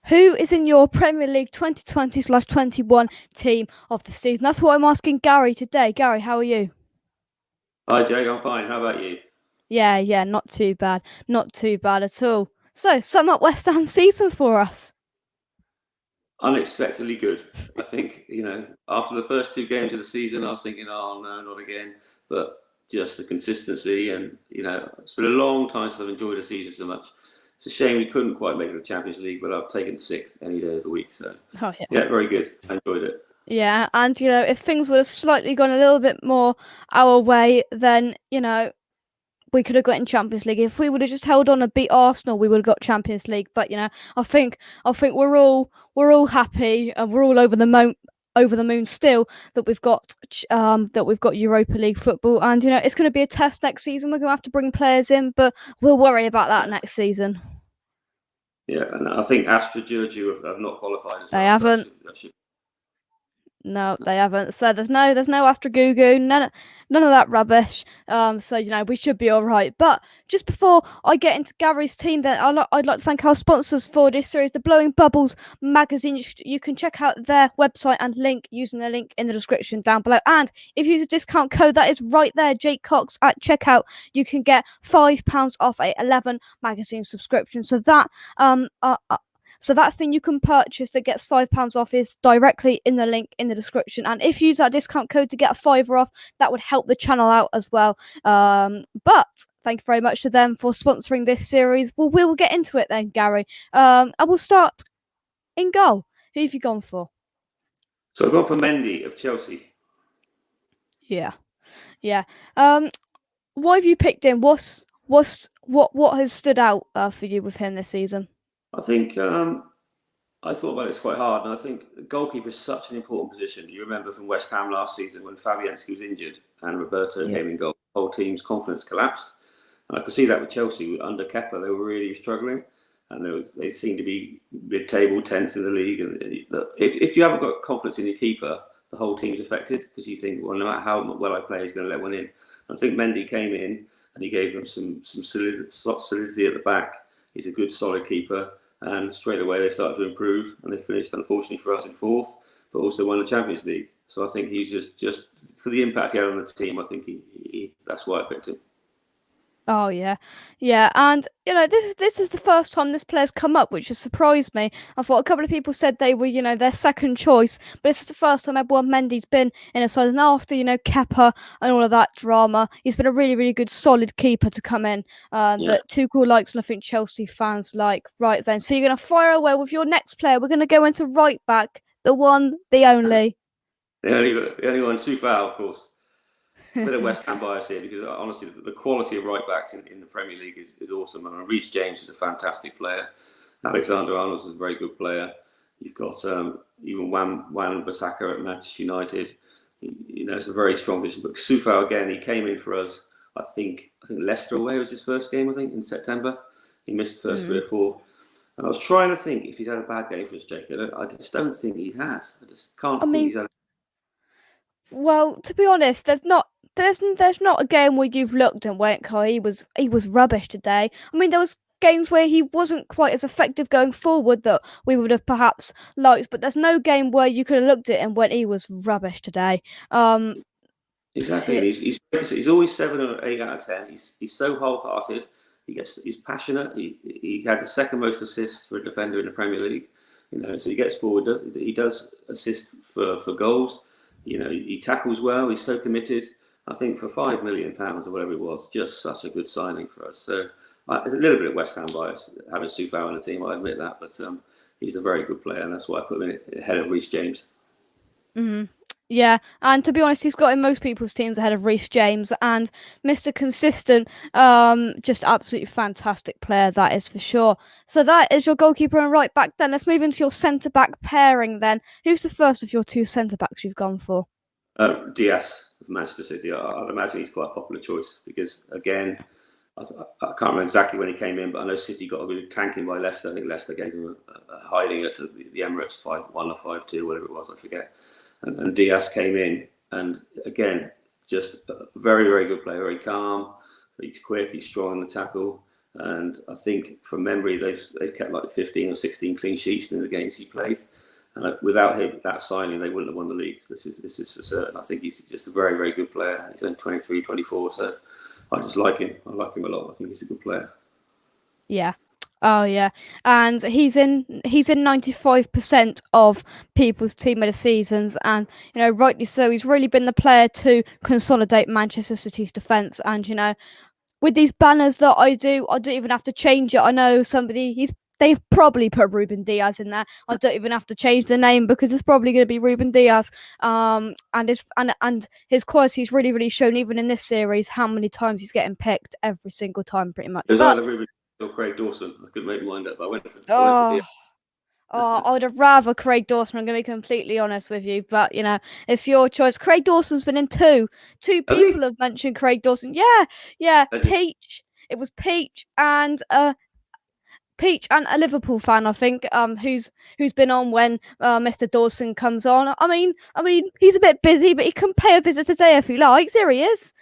Who is in your Premier League 2020/21 team of the season? That's what I'm asking Gary today. Gary, how are you? Hi, Jake. I'm fine. How about you? Yeah, not too bad. Not too bad at all. So, sum up West Ham's season for us. Unexpectedly good. I think, after the first two games of the season, I was thinking, oh, no, not again. But just the consistency and, it's been a long time since I've enjoyed a season so much. It's a shame we couldn't quite make it to the Champions League, but I've taken sixth any day of the week. So, Oh, yeah. yeah, very good. I enjoyed it. Yeah, and, if things would have slightly gone a little bit more our way, then, we could have got in Champions League. If we would have just held on and beat Arsenal, we would have got Champions League. But I think we're all happy and we're all over the moon still that we've got Europa League football. And it's going to be a test next season. We're going to have to bring players in, but we'll worry about that next season. Yeah, and I think Astra Giurgiu have not qualified as well. They haven't. So that should... No, they haven't. So there's no Astragugu, none of that rubbish. So we should be all right. But just before I get into Gary's team, then I'd like to thank our sponsors for this series, the Blowing Bubbles magazine. You can check out their website and link using the link in the description down below. And if you use a discount code that is right there, Jake Cox at checkout, you can get £5 off a 11 magazine subscription. So that thing you can purchase that gets £5 off is directly in the link in the description. And if you use that discount code to get a £5 off, that would help the channel out as well. But thank you very much to them for sponsoring this series. Well, we will get into it then, Gary. I will start in goal. Who have you gone for? So I've gone for Mendy of Chelsea. Yeah. Why have you picked him? What has stood out for you with him this season? I think I thought about it quite hard, and I think the goalkeeper is such an important position. You remember from West Ham last season when Fabianski was injured and Roberto came in goal, the whole team's confidence collapsed. And I could see that with Chelsea under Kepa, they were really struggling, and they seemed to be mid-table, 10th in the league. And if you haven't got confidence in your keeper, the whole team's affected because you think, well, no matter how well I play, he's going to let one in. And I think Mendy came in and he gave them some solidity at the back. He's a good, solid keeper. And straight away they started to improve, and they finished, unfortunately for us, in fourth, but also won the Champions League. So I think he's just for the impact he had on the team. I think that's why I picked him. Oh yeah. And this is the first time this player's come up, which has surprised me. I thought a couple of people said they were their second choice, but this is the first time Edouard Mendy's been in a side. And after Kepa and all of that drama, he's been a really really good solid keeper to come in. That Tuchel likes, and I think Chelsea fans like. Right then, so you're gonna fire away with your next player. We're gonna go into right back, the one, the only. The only one, Coufal, of course. A bit of West Ham bias here because honestly, the quality of right backs in the Premier League is awesome. And Reece James is a fantastic player. Alexander-Arnold is a very good player. You've got even Wan-Bissaka at Manchester United. It's a very strong position. But Coufal again, he came in for us. I think Leicester away was his first game. I think in September, he missed the first 3 or 4. And I was trying to think if he's had a bad game for us, Jake. I just don't think he has. I just can't think he's had. Well, to be honest, there's not a game where you've looked and went, "Oh, he was rubbish today." I mean, there was games where he wasn't quite as effective going forward that we would have perhaps liked, but there's no game where you could have looked at it and went, "He was rubbish today." Exactly. He's always 7 or 8 out of 10. He's so wholehearted. He's passionate. He had the second most assists for a defender in the Premier League. So he gets forward. He does assist for goals. He tackles well. He's so committed. I think for £5 million or whatever it was, just such a good signing for us. So a little bit of West Ham bias having Coufal in the team. I admit that, but he's a very good player, and that's why I put him in ahead of Reece James. Yeah, and to be honest, he's got in most people's teams ahead of Reece James and Mr. Consistent. Just absolutely fantastic player, that is for sure. So that is your goalkeeper and right back. Then let's move into your centre back pairing. Then who's the first of your 2 centre backs you've gone for? Diaz of Manchester City. I'd imagine he's quite a popular choice because again, I can't remember exactly when he came in, but I know City got a good tanking by Leicester. I think Leicester gave him a hiding at the Emirates 5-1 or 5-2, whatever it was, I forget. And Diaz came in, and again, just a very, very good player, very calm, he's quick, he's strong in the tackle, And I think from memory, they've kept like 15 or 16 clean sheets in the games he played. And without him, that signing, they wouldn't have won the league. This is for certain. I think he's just a very, very good player. He's only 23, 24, so I just like him. I like him a lot. I think he's a good player. Yeah. Oh yeah, and he's in 95% of people's team of the seasons, and rightly so. He's really been the player to consolidate Manchester City's defence, and with these banners that I don't even have to change it. I know they've probably put Ruben Diaz in there. I don't even have to change the name because it's probably going to be Ruben Diaz. And his quality is really, really shown even in this series. How many times he's getting picked every single time, pretty much. It was either Ruben or Craig Dawson. I couldn't make my mind up, but I went for Diaz. I would have rather Craig Dawson. I'm going to be completely honest with you, but it's your choice. Craig Dawson's been in two. Two people have mentioned Craig Dawson. Yeah. Peach. It was Peach and a Liverpool fan, I think, who's been on when Mr. Dawson comes on. I mean, he's a bit busy, but he can pay a visit today if he likes. There he is.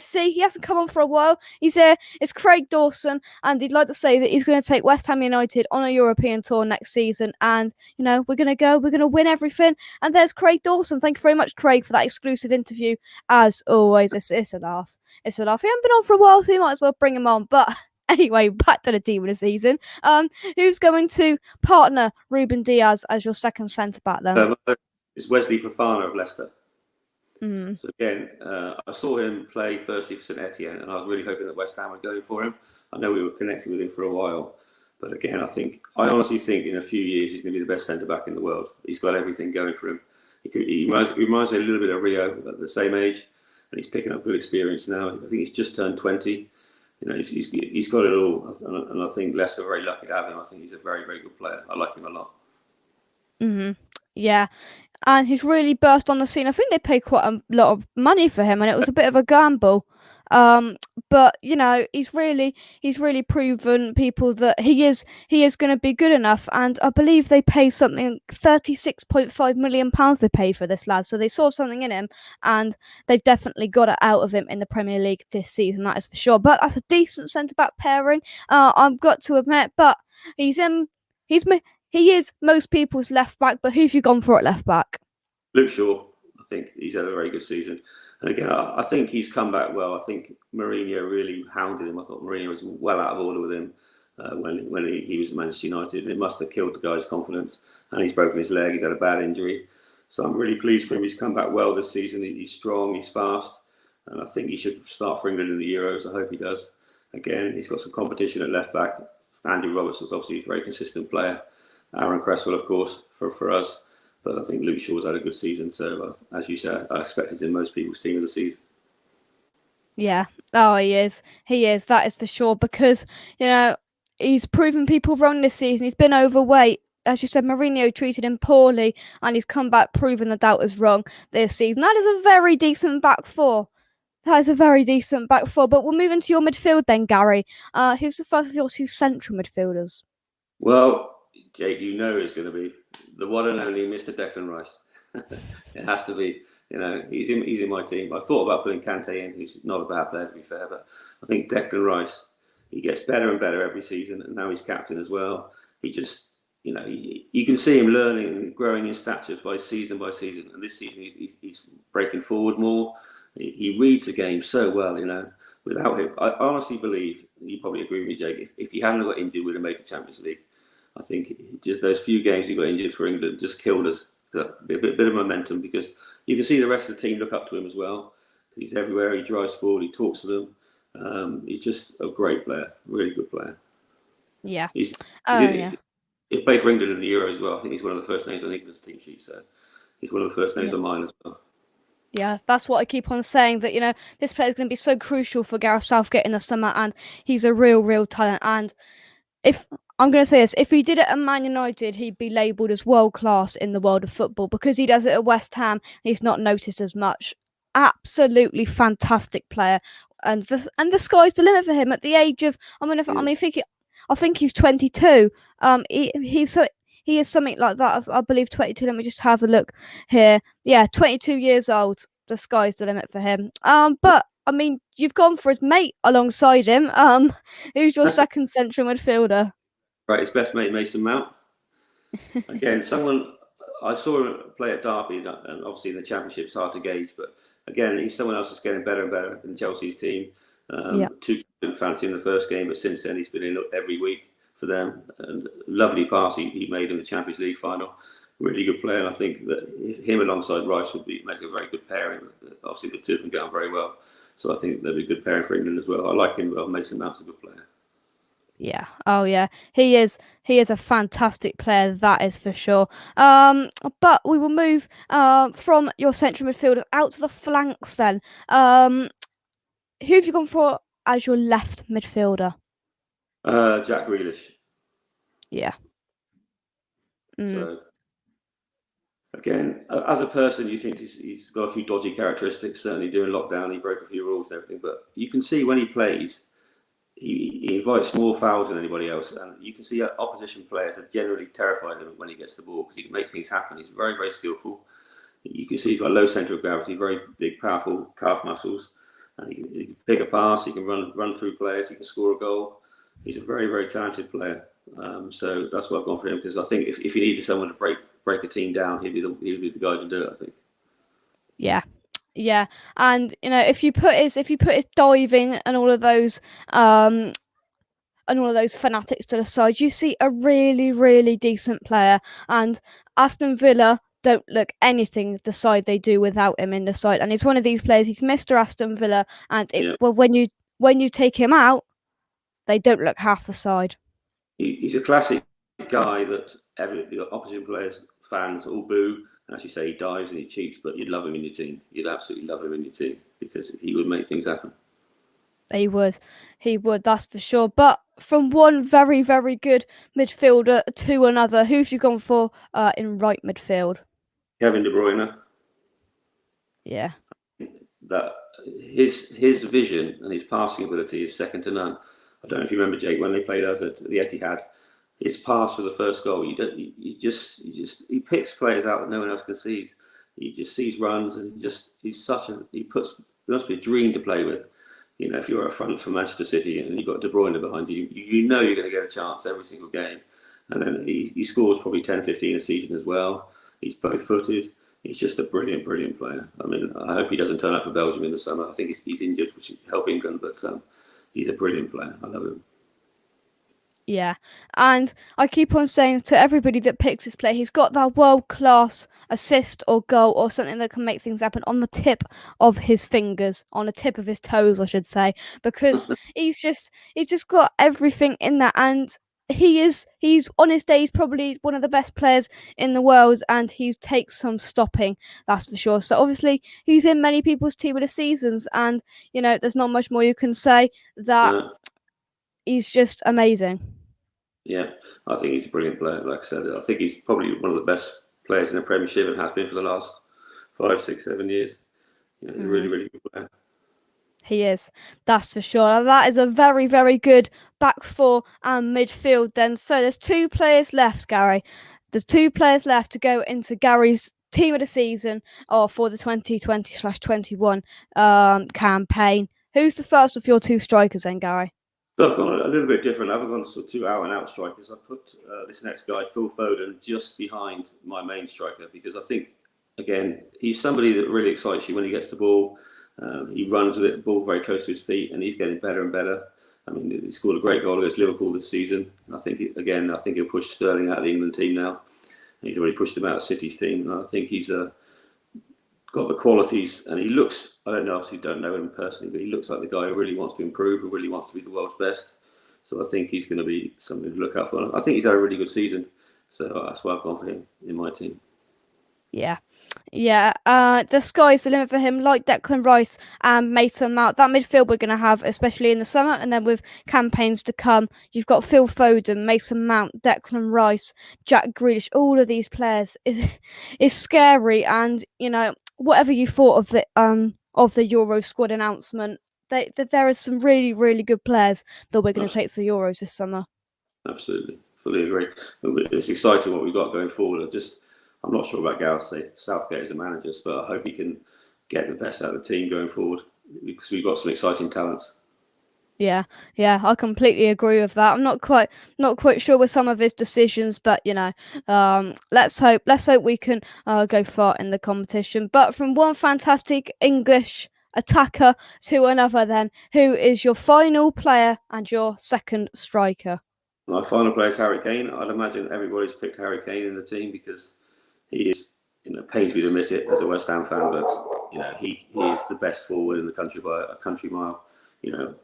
See, he hasn't come on for a while. He's here. It's Craig Dawson, and he'd like to say that he's going to take West Ham United on a European tour next season. And we're going to win everything. And there's Craig Dawson. Thank you very much, Craig, for that exclusive interview. As always, it's a laugh. He hasn't been on for a while, so you might as well bring him on. But anyway, back to the team of the season. Who's going to partner Ruben Diaz as your second centre-back then? It's Wesley Fofana of Leicester. Mm. So again, I saw him play firstly for St Etienne, and I was really hoping that West Ham would go for him. I know we were connecting with him for a while, but again, I honestly think in a few years he's going to be the best centre-back in the world. He's got everything going for him. He reminds me a little bit of Rio at the same age, and he's picking up good experience now. I think he's just turned 20. He's got it all, and I think Leicester are very lucky to have him. I think he's a very, very good player. I like him a lot. Yeah, and he's really burst on the scene. I think they paid quite a lot of money for him, and it was a bit of a gamble. But he's really proven people that he is going to be good enough, and I believe they pay something £36.5 million they paid for this lad, so they saw something in him, and they've definitely got it out of him in the Premier League this season, that is for sure. But that's a decent centre back pairing, I've got to admit. But he is most people's left back. But who have you gone for at left back? Luke Shaw. I think he's had a very good season. And again, I think he's come back well. I think Mourinho really hounded him. I thought Mourinho was well out of order with him when he was at Manchester United. It must have killed the guy's confidence, and he's broken his leg. He's had a bad injury. So I'm really pleased for him. He's come back well this season. He's strong, he's fast, and I think he should start for England in the Euros. I hope he does. Again, he's got some competition at left back. Andy Robertson's obviously a very consistent player. Aaron Cresswell, of course, for us. But I think Luke Shaw's had a good season. So, as you said, I expect he's in most people's team of the season. Yeah. Oh, he is. He is. That is for sure. Because, he's proven people wrong this season. He's been overweight. As you said, Mourinho treated him poorly, and he's come back proving the doubters wrong this season. That is a very decent back four. But we'll move into your midfield then, Gary. Who's the first of your two central midfielders? Well, Jake, it's going to be the one and only Mr. Declan Rice. It has to be. He's in my team. I thought about putting Kante in, who's not a bad player to be fair, but I think Declan Rice, he gets better and better every season, and now he's captain as well. He just, you can see him learning and growing in stature by season, and this season he's breaking forward more. He reads the game so well, Without him, I honestly believe, you probably agree with me, Jake, if he hadn't got injured, we'd have made the Champions League. I think just those few games he got injured for England just killed us. A bit of momentum, because you can see the rest of the team look up to him as well. He's everywhere. He drives forward. He talks to them. He's just a great player, really good player. Yeah. He played for England in the Euro as well. I think he's one of the first names on England's team sheet. So he's one of the first names on mine as well. Yeah, that's what I keep on saying, that, this player is going to be so crucial for Gareth Southgate in the summer, and he's a real talent. And I'm going to say this, if he did it at Man United, he'd be labelled as world-class in the world of football. Because he does it at West Ham, he's not noticed as much. Absolutely fantastic player. And the sky's the limit for him at the age of, I think he's 22. He is something like that. I believe 22. Let me just have a look here. Yeah, 22 years old. The sky's the limit for him. But I mean, you've gone for his mate alongside him. Who's your second central midfielder? Right, his best mate, Mason Mount. Again, someone I saw him play at Derby, and obviously in the Championship it's hard to gauge, but again, he's someone else that's getting better and better in Chelsea's team. Two didn't fancy in the first game, but since then he's been in every week for them. And lovely pass he made in the Champions League final. Really good player, and I think that him alongside Rice would make a very good pairing. Obviously, the two of them get on very well, so I think they'll be a good pairing for England as well. I like him well. Mason Mount's a good player. Yeah. Oh, yeah. He is. He is a fantastic player. That is for sure. But we will move from your central midfielder out to the flanks then. Who have you gone for as your left midfielder? Jack Grealish. Yeah. So again, as a person, you think he's got a few dodgy characteristics. Certainly during lockdown, he broke a few rules and everything. But you can see when he plays, he invites more fouls than anybody else, and you can see opposition players are generally terrified of him when he gets the ball because he can make things happen. He's very, very skillful. You can see he's got low centre of gravity, very big, powerful calf muscles, and he can pick a pass. He can run through players. He can score a goal. He's a very, very talented player. So that's why I've gone for him, because I think if you needed someone to break a team down, he'd be the guy to do it, I think. Yeah, and if you put his diving and all of those fanatics to the side, you see a really, really decent player. And Aston Villa don't look anything the side they do without him in the side. And he's one of these players. He's Mr. Aston Villa, and well, when you take him out, they don't look half the side. He's a classic guy that the opposition players, fans all boo. And as you say, he dives and he cheats, but you'd love him in your team. You'd absolutely love him in your team because he would make things happen. He would, that's for sure. But from one very, very good midfielder to another, who've you gone for in right midfield? Kevin De Bruyne. Yeah. That his vision and his passing ability is second to none. I don't know if you remember, Jake, when they played us at the Etihad. His pass for the first goal, he picks players out that no one else can see. He just sees runs, and he must be a dream to play with. If you're a front for Manchester City and you've got De Bruyne behind you, you know you're going to get a chance every single game. And then he scores probably 10, 15 a season as well. He's both-footed. He's just a brilliant, brilliant player. I mean, I hope he doesn't turn up for Belgium in the summer. I think he's injured, which will help England, but he's a brilliant player. I love him. Yeah, and I keep on saying to everybody that picks this player, he's got that world-class assist or goal or something that can make things happen on the tip of his fingers, on the tip of his toes, I should say, because he's just got everything in that, and he's on his day, he's probably one of the best players in the world, and he takes some stopping, that's for sure. So obviously he's in many people's team of the seasons, and there's not much more you can say that. He's just amazing. Yeah, I think he's a brilliant player. Like I said, I think he's probably one of the best players in the Premiership and has been for the last 5, 6, 7 years. He's a really, really good player. He is, that's for sure. That is a very, very good back four and midfield then. So there's 2 players left, Gary. There's 2 players left to go into Gary's team of the season or for the 2020/21 campaign. Who's the first of your 2 strikers then, Gary? So I've gone a little bit different. I haven't gone sort of 2 out-and-out strikers. I've put this next guy, Phil Foden, just behind my main striker because I think, again, he's somebody that really excites you when he gets the ball. He runs with the ball very close to his feet, and he's getting better and better. I mean, he scored a great goal against Liverpool this season. And I think he'll push Sterling out of the England team now. He's already pushed him out of City's team. And I think he's got the qualities, and he looks, I obviously don't know him personally, but he looks like the guy who really wants to improve, who really wants to be the world's best. So I think he's going to be something to look out for. I think he's had a really good season. So that's why I've gone for him in my team. Yeah. The sky's the limit for him, like Declan Rice and Mason Mount. That midfield we're going to have, especially in the summer, and then with campaigns to come, you've got Phil Foden, Mason Mount, Declan Rice, Jack Grealish. All of these players is scary, and whatever you thought of the Euro squad announcement, there are some really, really good players that we're going to take to the Euros this summer. Absolutely, fully agree. It's exciting what we've got going forward. I'm not sure about Gareth Southgate as a manager, but I hope he can get the best out of the team going forward. because we've got some exciting talents. Yeah, I completely agree with that. I'm not quite sure with some of his decisions, but let's hope we can go far in the competition. But from one fantastic English attacker to another, then who is your final player and your second striker? My final player is Harry Kane. I'd imagine everybody's picked Harry Kane in the team because he is, pains me to admit it as a West Ham fan, but he is the best forward in the country by a country mile.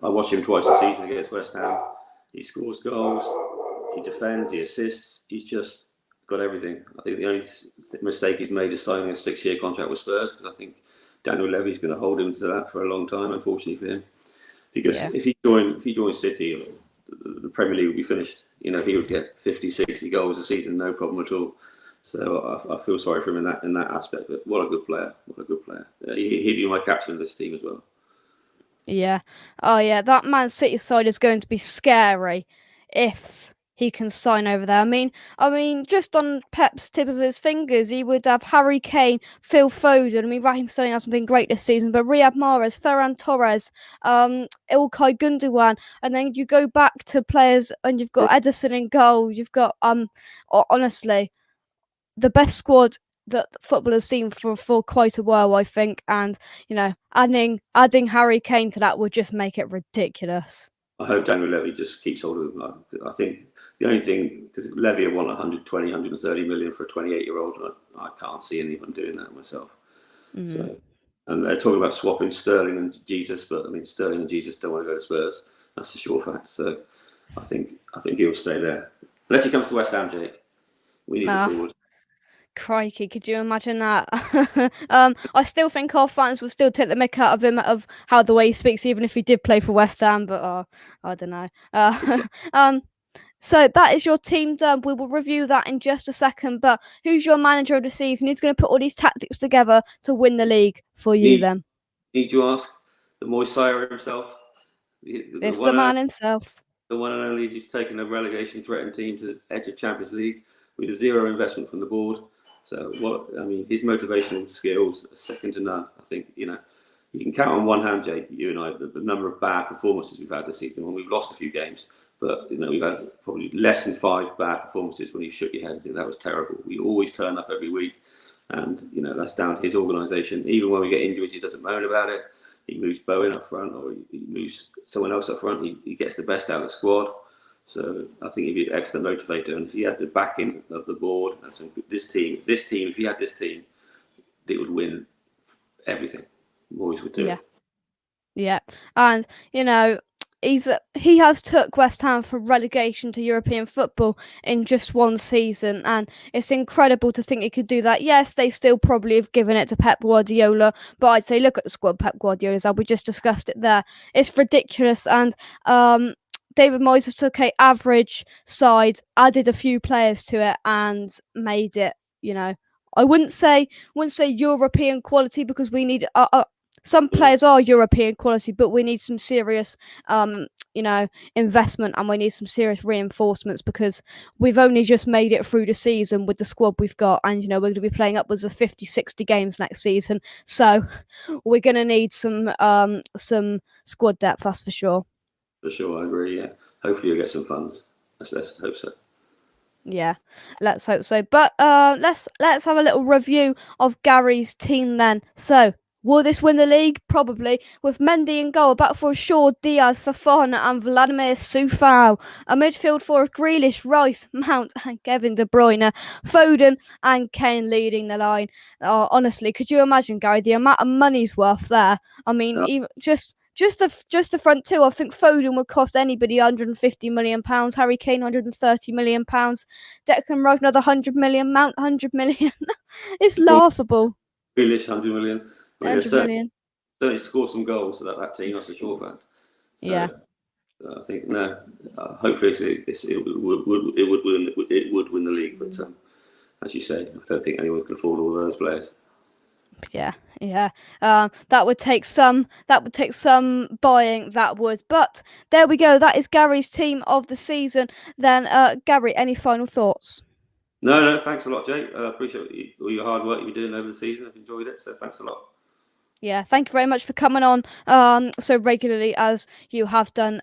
I watch him twice a season against West Ham. He scores goals, he defends, he assists. He's just got everything. I think the only mistake he's made is signing a 6-year contract with Spurs, because I think Daniel Levy's going to hold him to that for a long time, unfortunately for him. Because if he joins City, the Premier League would be finished. He would get 50, 60 goals a season, no problem at all. So I feel sorry for him in that aspect. But what a good player! He'd be my captain of this team as well. Yeah. Oh, yeah. That Man City side is going to be scary if he can sign over there. I mean, just on Pep's tip of his fingers, he would have Harry Kane, Phil Foden. Raheem Sterling hasn't been great this season, but Riyad Mahrez, Ferran Torres, Ilkay Gundogan, and then you go back to players, and you've got Ederson in goal. You've got honestly, the best squad that football has seen for quite a while, I think, and adding Harry Kane to that would just make it ridiculous. I hope Daniel Levy just keeps hold of him. I think the only thing, because Levy won 120, 130 million for a 28-year-old, and I can't see anyone doing that myself. So, and they're talking about swapping Sterling and Jesus, but Sterling and Jesus don't want to go to Spurs. That's a sure fact. So I think he'll stay there, unless he comes to West Ham, Jake. We need a forward. Crikey, could you imagine that? I still think our fans will still take the mick out of him of how the way he speaks, even if he did play for West Ham. But I don't know. So that is your team done. We will review that in just a second. But who's your manager of the season? Who's going to put all these tactics together to win the league for you? Then need you ask the Moyes sire himself. It's the man himself. The one and only, who's taken a relegation-threatened team to the edge of Champions League with zero investment from the board. So his motivational skills are second to none. I think you can count on one hand, Jake, you and I, the number of bad performances we've had this season. When we've lost a few games, but we've had probably less than 5 bad performances when you shook your head and think that was terrible. We always turn up every week, and that's down to his organisation. Even when we get injuries, he doesn't moan about it. He moves Bowen up front, or he moves someone else up front. He gets the best out of the squad. So I think he'd be an excellent motivator, and if he had the backing of the board and this team, if he had this team, it would win everything. Moyes would do it. Yeah, and he has took West Ham from relegation to European football in just one season, and it's incredible to think he could do that. Yes, they still probably have given it to Pep Guardiola, but I'd say look at the squad Pep Guardiola's had. We just discussed it there. It's ridiculous, and David Moyes took an average side, added a few players to it, and made it. I wouldn't say European quality, because we need some players are European quality, but we need some serious, investment, and we need some serious reinforcements, because we've only just made it through the season with the squad we've got, and we're going to be playing upwards of 50, 60 games next season. So we're going to need some squad depth, that's for sure. For sure, I agree. Yeah, hopefully you'll get some funds. Let's hope so. Yeah, let's hope so. But let's have a little review of Gary's team then. So, will this win the league? Probably, with Mendy in goal, back for sure, Diaz, Fofana and Vladimir Coufal. A midfield for Grealish, Rice, Mount and Kevin De Bruyne, Foden and Kane leading the line. Honestly, could you imagine, Gary, the amount of money's worth there? Even just the front two, I think Foden would cost anybody £150 million, Harry Kane £130 million, Declan Rice another 100 million, Mount 100 million. It's laughable. Grealish 100 million. 100 million. Certainly score some goals so that team, that's a sure fact. So, yeah. I think hopefully it would win the league, but as you say, I don't think anyone can afford all those players. Yeah. That would take some buying. That would. But there we go. That is Gary's team of the season. Then, Gary, any final thoughts? No. Thanks a lot, Jake. I appreciate all your hard work you've been doing over the season. I've enjoyed it. So thanks a lot. Yeah, thank you very much for coming on so regularly as you have done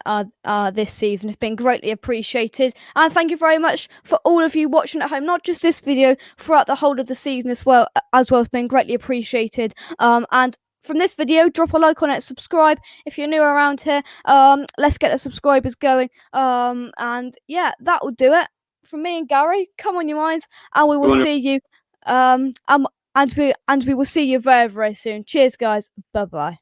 this season. It's been greatly appreciated. And thank you very much for all of you watching at home, not just this video, throughout the whole of the season as well. It's been greatly appreciated. And from this video, drop a like on it, subscribe if you're new around here. Let's get the subscribers going. And yeah, that will do it. From me and Gary, come on, you minds, and we will see you. And we will see you very, very soon. Cheers, guys. Bye bye.